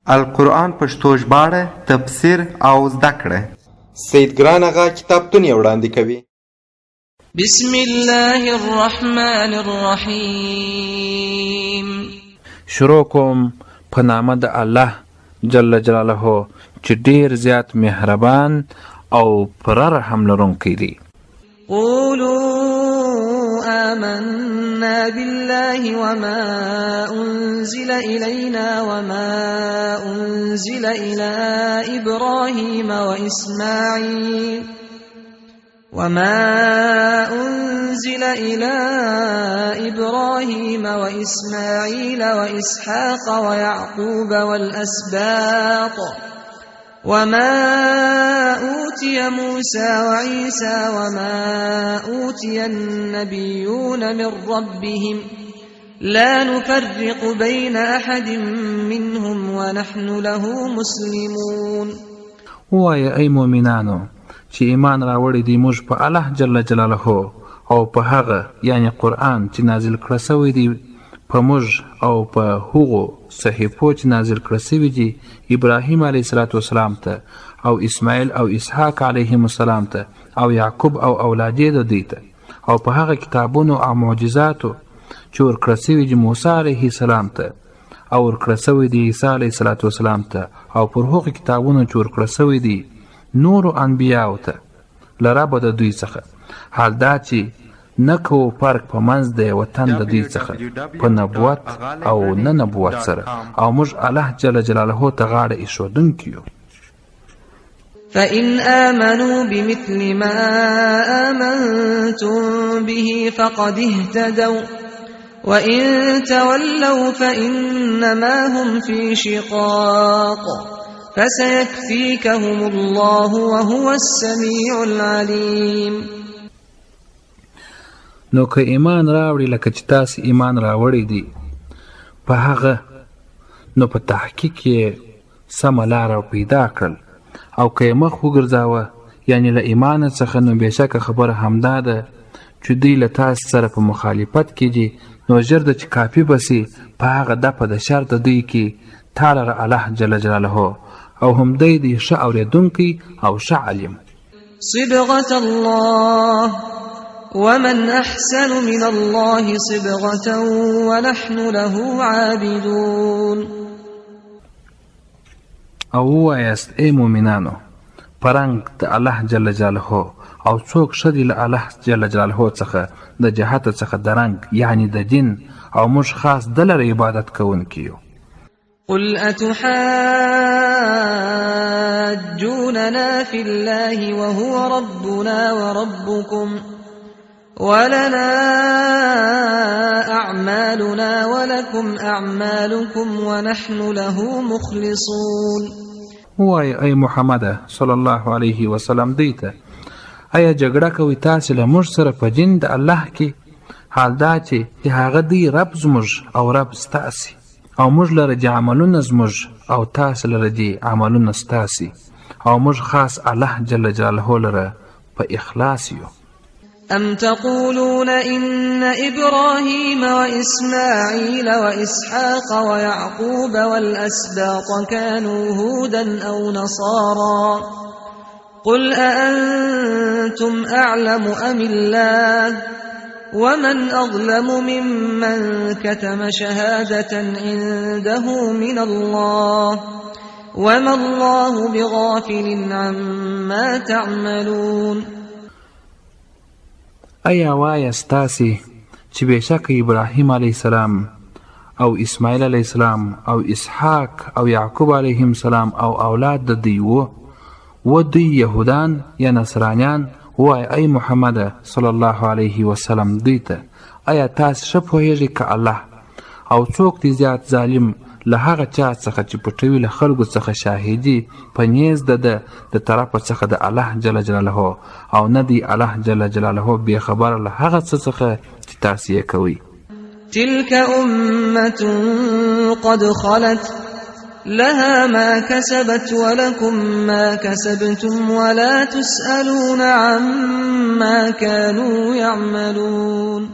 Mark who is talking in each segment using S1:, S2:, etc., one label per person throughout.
S1: القرآن پښتو ژباړه، تفسیر او زده کړه.
S2: سید ګران آغا کتابتون یې وړاندې کوي.
S3: بسم الله الرحمن الرحیم.
S4: شروع کوم په نامه د الله جل جلاله چې ډیر زیات مهربان او پر رحم لرونکی دی.
S3: قولوا آمنا بالله وما أنزل إلينا وما أنزل إلى إبراهيم وإسماعيل وإسحاق ويعقوب والأسباط وما أوتي موسى وعيسى وما أوتي النبيون من ربهم لا نفرق بين أحد منهم ونحن له مسلمون.
S4: وایه ای مؤمنانو چې ایمان راوړی دی موږ په الله جل جلاله او په هغه یعنی قرآن چې نازل کړی سوی دی په موږ او په هغو صحیفو چې نازل کړی سوي دي ابراهیم علیه السلام ته او اسماعیل او اسحاق علیهم السلام ته او یعقوب او اولاد یې د دوی ته او په هغه کتابونو او معجزاتو چې ورکړی سوي دي موسی علیه السلام ته او ورکړی سوی دی عیسی علیه السلام ته او پر هغو کتابونو چې ورکړی سوی دي نورو انبیاو ته له ربه د دوی څخه، حال دا چې نه کوو فرق په منځ د یوه تن د دوی څخه په نبوت او نه نبوت سره، او موږ الله جل جلاله ته غاړه ایښودونکي یو.
S3: فإن آمنوا بمثل ما آمنتم به فقد اهتدوا وإن تولوا فإنما هم في شقاق فسيكفيكهم الله وهو السميع العليم.
S4: نو که ایمان راوړي لکه چې تاسې ایمان راوړی دی په هغه، نو په تحقیق یې سمه لاره پیدا کړل، او که یې مخ وګرځاوه یعنی له ایمان څخه، نو بېشکه خبره همدا ده چې دوی له تاسې سره په مخالفت کې دي، نو ژر ده چې کافي بسي په هغه دپه د شر د دوی کې تا لره الله جل جلاله، او هم دی دی ښه اورېدونکی او ښه علیم.
S3: صبغة الله ومن أحسن من الله صبغة ونحن له عابدون.
S4: او وایست ای مؤمنانو پرنګ د الله جل جلاله، او څوک ښه دی له الله جل جلاله څخه د جهت څخه د رنګ یعنی د دین، او موږ خاص د لره عبادت کوونکي یو.
S3: قل أتحاجوننا في الله وهو ربنا وربكم ولنا أعمالنا ولكم أعمالكم ونحن له مخلصون.
S4: وای ای محمد صلی الله علیه وسلم دیته ایا جګړه کوي تاسو له موږ سره په دین د الله کې، حال دا چې هغه دی رب زموږ او رب ستاسي، او موږ لره دي عملونه زموږ او تاسو لره دي عملونه ستاسي، او موږ خاص الله جل جلاله لره په اخلاص یو.
S3: أم تقولون إن إبراهيم وإسماعيل وإسحاق ويعقوب والأسباط كانوا هودا أو نصارى قل أأنتم أعلم أم الله ومن أظلم ممن كتم شهادة عنده من الله وما الله بغافل عما تعملون.
S4: ایا وایست تاسې چې بېشکه ابراهیم علیه السلام او اسماعیل علیه السلام او اسحاق او یعقوب علیهم السلام او اولاد د دوی و دوی یهودان یا نصرانیان؟ وای ای محمد صلی الله علیه وسلم دوی ته ایا تاسې ښه پوهیږئ که الله او څوک دی زیات ظالم له هغه چا څخه چې پټوي له خلکو څخه شاهدي په نیز د طرفه څخه د الله جل جلاله، او نه دی الله جل جلاله بې خبره له هغه څه څخه چې تاسې یې کوئ.
S3: تلك أمة قد خلت لها ما كسبت ولكم ما كسبتم ولا تسألون عما كانوا يعملون.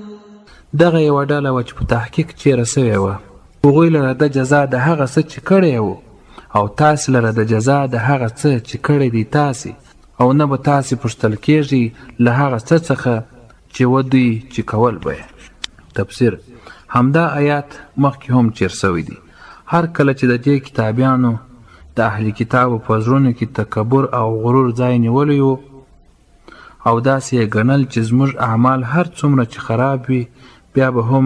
S4: دغه یوه ډله وه چې په تحقیق چیرې سوې وه، هغوی لره د جزا د هغه څه چې کړی و، او تاسې لره د جزا د هغه څه چې کړی دی تاسې او نه به تاسې پوښتل کېږي له هغه څه څخه چې ودوی چې کول به یې. تفسیر: همدا آیات مخکې هم چیر سوی دی. هر کله چې د دې کتابیانو د اهل کتابو په زړونو کې تکبر او غرور ځای نیولی و او داسې یې ګڼل چې زموږ اعمال هر څومره چې خراب وي بیا به هم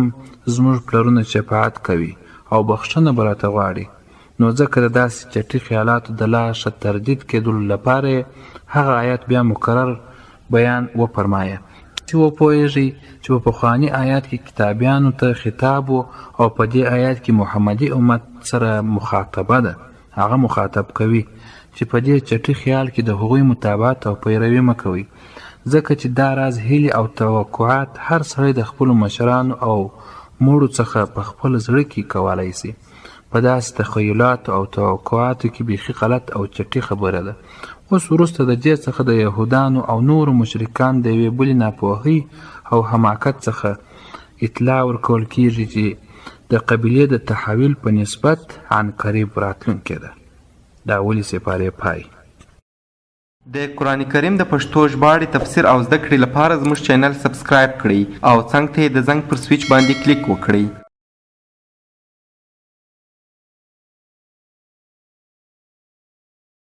S4: زموږ پلرونه شفاعت کوي او بخښنه به راته غواړي. نو ځکه د داسې چټي خیالاتو د لا ښه تردید کېدلو لپاره هغه آیات بیا مکرر بیان وفرمایه چې وپوهیږئ چې په پخواني آیات کې کتابیانو ته خطاب و او په دې آیات کې محمدي امت سره مخاطبه ده. هغه مخاطب کوي چې په دې چټي خیال کې د هغوی متابعت او پیروي مه کوئ، ځکه چې دا راز هیلې او توقعات هر سړی د خپلو مشرانو او موړو څخه په خپل زړه کې کولی سي. په داسې تخیلاتو او توقعاتو کې بیخي غلط او چټي خبره ده. اوس وروسته د دې څخه د یهودانو او نورو مشرکان د یوې بلې ناپوهۍ او حماقت څخه اطلاع ورکول کیږي چې د قبیلې د تحول په نسبت عنقریب راتلونکې ده. دا اولې سپارې پای.
S1: د قرآن کریم د پښتو ژباړې تفسیر او زده کړې لپاره زموږ چینل سبسکرایب کړئ او څنګ ته یې د زنګ پر سویچ باندې کلیک وکړئ.